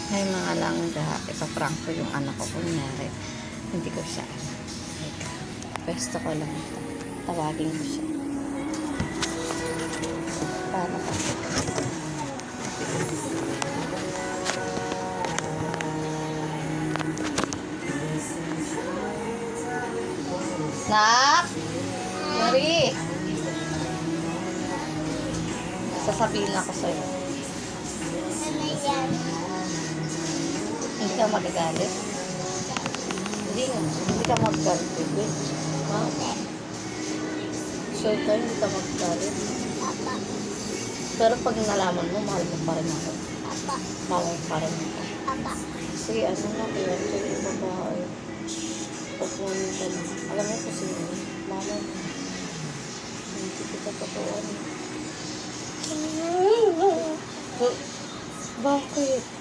May mga langga, ipaprank ko yung anak ko. Kunyari, hindi ko siya. Pwesto ko lang ito. Tawagin ko siya. Paano kasi? Nak! Mari! Sasabihin ako sa'yo. Hindi ka magagalit? Hindi ka magagalit. Ha? Sure ka, hindi ka magagalit? Pero pag nalaman mo, mahal mo pa rin ako. Mahal mo pa rin ako. Sige, ano na, kaya ito yung babae. Pagpunin ka na. Alam mo kasi yun, mama mo. Hindi kita totoo. Bakit?